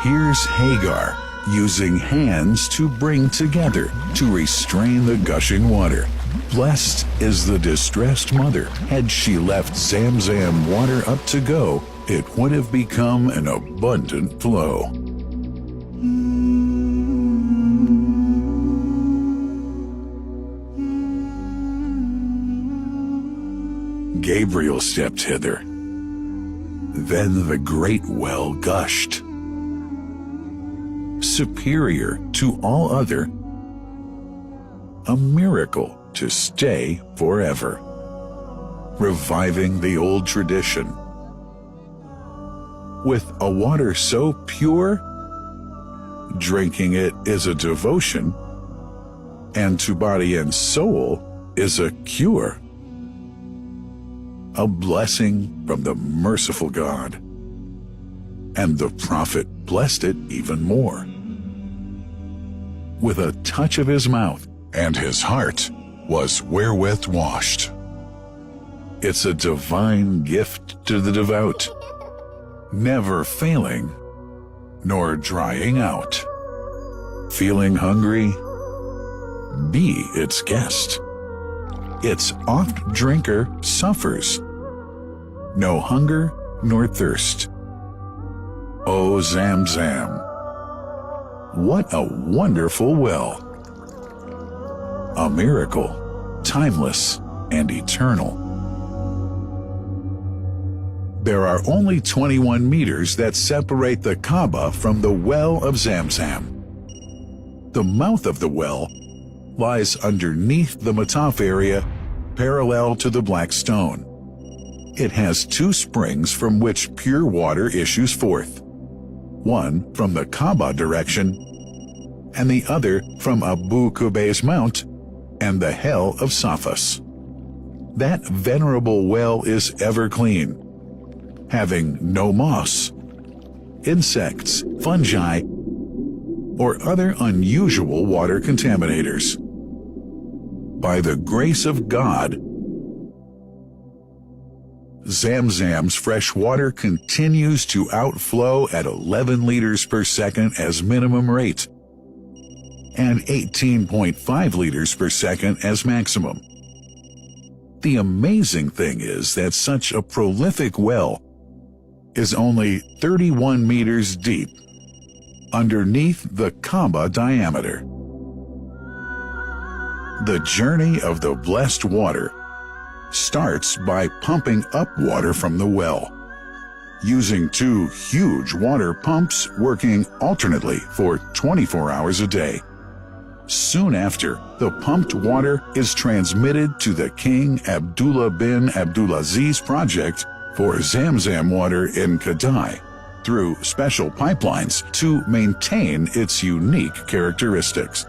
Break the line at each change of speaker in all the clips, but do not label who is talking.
Here's Hagar using hands to bring together to restrain the gushing water. Blessed is the distressed mother. Had she left Zam Zam water up to go, it would have become an abundant flow. Gabriel stepped hither. Then the great well gushed. Superior to all other, a miracle to stay forever, reviving the old tradition. With a water so pure, drinking it is a devotion, and to body and soul is a cure. A blessing from the merciful God. And the prophet blessed it even more. With a touch of his mouth, and his heart was wherewith washed. It's a divine gift to the devout, never failing, nor drying out. Feeling hungry? Be its guest. Its oft-drinker suffers no hunger nor thirst. Oh, Zam Zam, what a wonderful well! A miracle, timeless and eternal. There are only 21 meters that separate the Kaaba from the well of Zam Zam. The mouth of the well lies underneath the Mataf area, parallel to the black stone. It has two springs from which pure water issues forth, one from the Kaaba direction, and the other from Abu Qubay's mount and the hell of Safas. That venerable well is ever clean, having no moss, insects, fungi, or other unusual water contaminators. By the grace of God, Zam Zam's fresh water continues to outflow at 11 liters per second as minimum rate, and 18.5 liters per second as maximum. The amazing thing is that such a prolific well is only 31 meters deep, underneath the Kaaba diameter. The journey of the blessed water starts by pumping up water from the well, using two huge water pumps working alternately for 24 hours a day. Soon after, the pumped water is transmitted to the King Abdullah bin Abdulaziz project for Zam Zam water in Kadai through special pipelines to maintain its unique characteristics.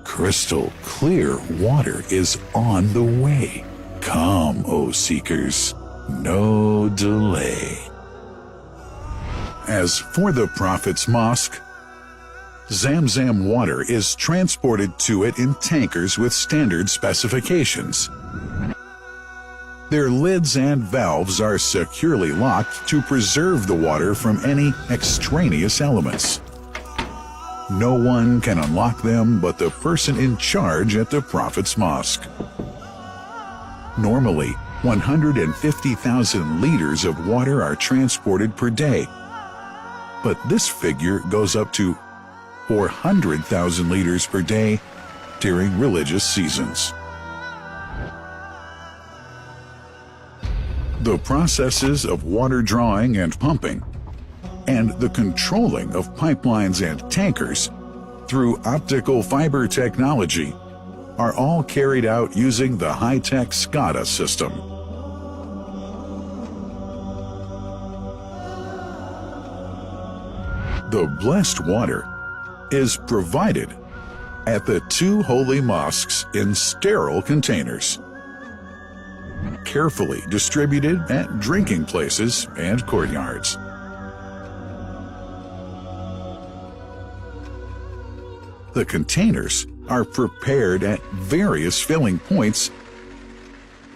Crystal clear water is on the way. Come, O seekers, no delay. As for the Prophet's Mosque, Zam Zam water is transported to it in tankers with standard specifications. Their lids and valves are securely locked to preserve the water from any extraneous elements. No one can unlock them but the person in charge at the Prophet's Mosque. Normally, 150,000 liters of water are transported per day, but this figure goes up to 400,000 liters per day during religious seasons. The processes of water drawing and pumping, and the controlling of pipelines and tankers through optical fiber technology are all carried out using the high-tech SCADA system. The blessed water is provided at the two holy mosques in sterile containers, carefully distributed at drinking places and courtyards. The containers are prepared at various filling points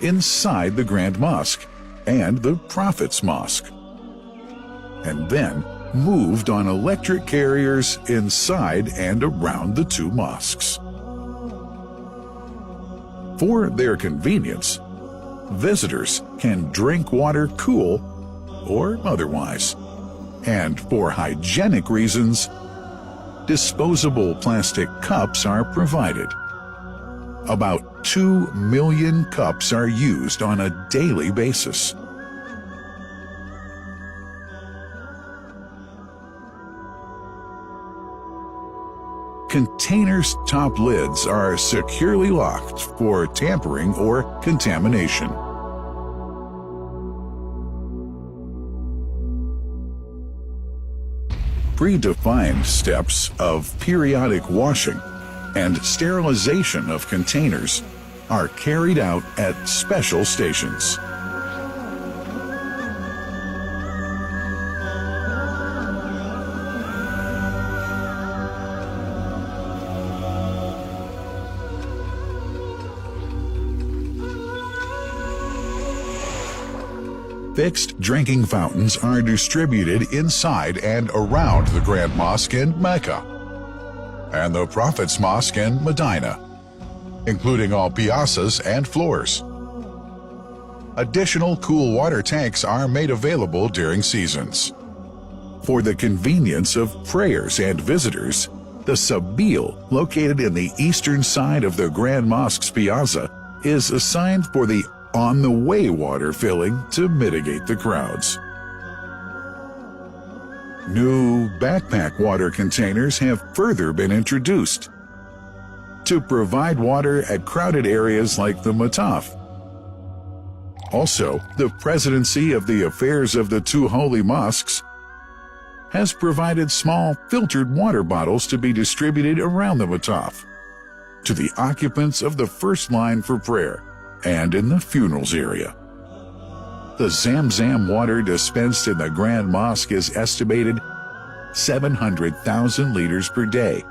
inside the Grand Mosque and the Prophet's Mosque, and then moved on electric carriers inside and around the two mosques. For their convenience, visitors can drink water cool or otherwise. And for hygienic reasons, disposable plastic cups are provided. About 2 million cups are used on a daily basis. Containers' top lids are securely locked for tampering or contamination. Predefined steps of periodic washing and sterilization of containers are carried out at special stations. Fixed drinking fountains are distributed inside and around the Grand Mosque in Mecca and the Prophet's Mosque in Medina, including all piazzas and floors. Additional cool water tanks are made available during seasons. For the convenience of prayers and visitors, the Sabil, located in the eastern side of the Grand Mosque's piazza, is assigned for the on-the-way water filling to mitigate the crowds. New backpack water containers have further been introduced to provide water at crowded areas like the Mataf. Also, the Presidency of the Affairs of the Two Holy Mosques has provided small filtered water bottles to be distributed around the Mataf to the occupants of the first line for prayer and in the funerals area. The Zam Zam water dispensed in the Grand Mosque is estimated 700,000 liters per day,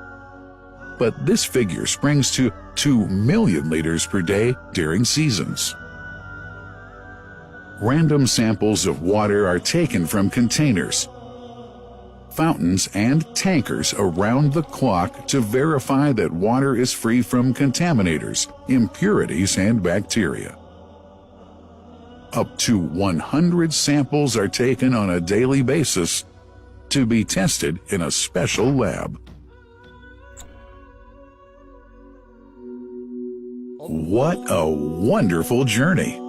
but this figure springs to 2 million liters per day during seasons. Random samples of water are taken from containers, fountains, and tankers around the clock to verify that water is free from contaminators, impurities, and bacteria. Up to 100 samples are taken on a daily basis to be tested in a special lab. What a wonderful journey!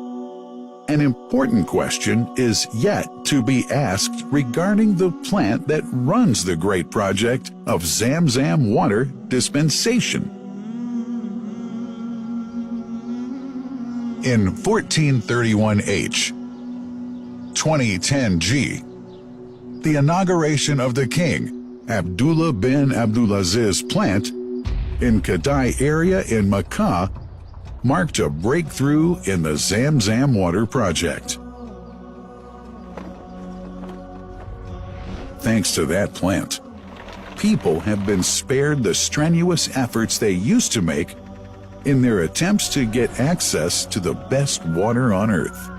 An important question is yet to be asked regarding the plant that runs the great project of Zam Zam water dispensation. In 1431H, 2010G, the inauguration of the King Abdullah bin Abdulaziz plant in Kadai area in Makkah marked a breakthrough in the Zam Zam water project. Thanks to that plant, people have been spared the strenuous efforts they used to make in their attempts to get access to the best water on earth.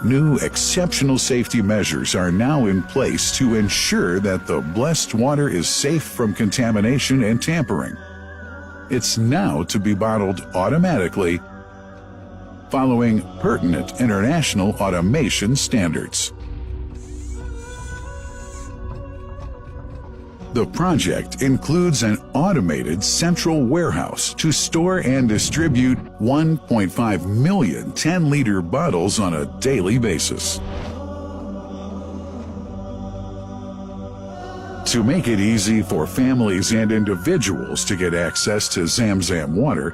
New exceptional safety measures are now in place to ensure that the blessed water is safe from contamination and tampering. It's now to be bottled automatically following pertinent international automation standards. The project includes an automated central warehouse to store and distribute 1.5 million 10-liter bottles on a daily basis. To make it easy for families and individuals to get access to Zam Zam water,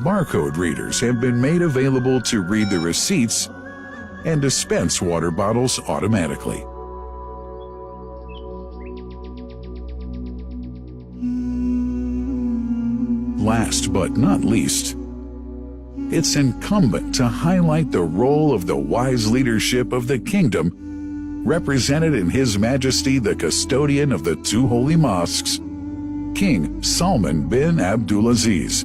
barcode readers have been made available to read the receipts and dispense water bottles automatically. Last but not least, it's incumbent to highlight the role of the wise leadership of the kingdom represented in His Majesty the custodian of the two holy mosques, King Salman bin Abdulaziz,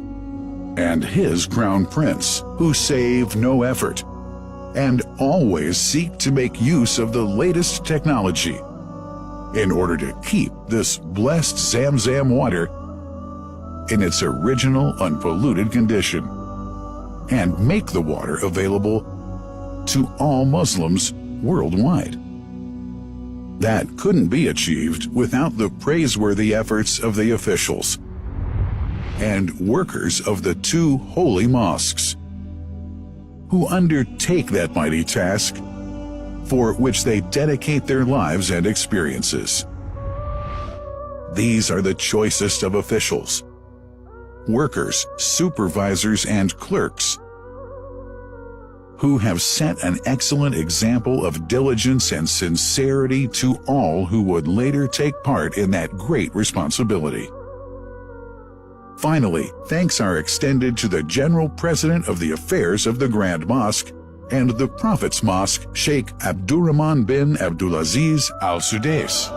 and his crown prince, who save no effort and always seek to make use of the latest technology in order to keep this blessed Zam Zam water in its original unpolluted condition and make the water available to all Muslims worldwide. That couldn't be achieved without the praiseworthy efforts of the officials and workers of the two holy mosques, who undertake that mighty task for which they dedicate their lives and experiences. These are the choicest of officials, workers, supervisors, and clerks, who have set an excellent example of diligence and sincerity to all who would later take part in that great responsibility. Finally, thanks are extended to the General President of the Affairs of the Grand Mosque and the Prophet's Mosque, Sheikh Abdurrahman bin Abdulaziz Al Sudais.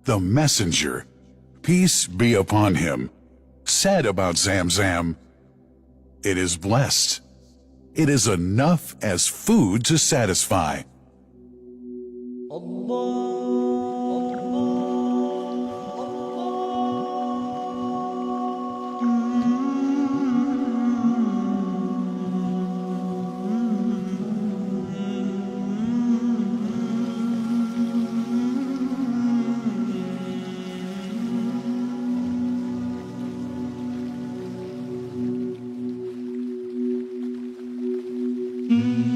The Messenger, peace be upon him, said about Zam Zam, "It is blessed. It is enough as food to satisfy."
Mm-hmm.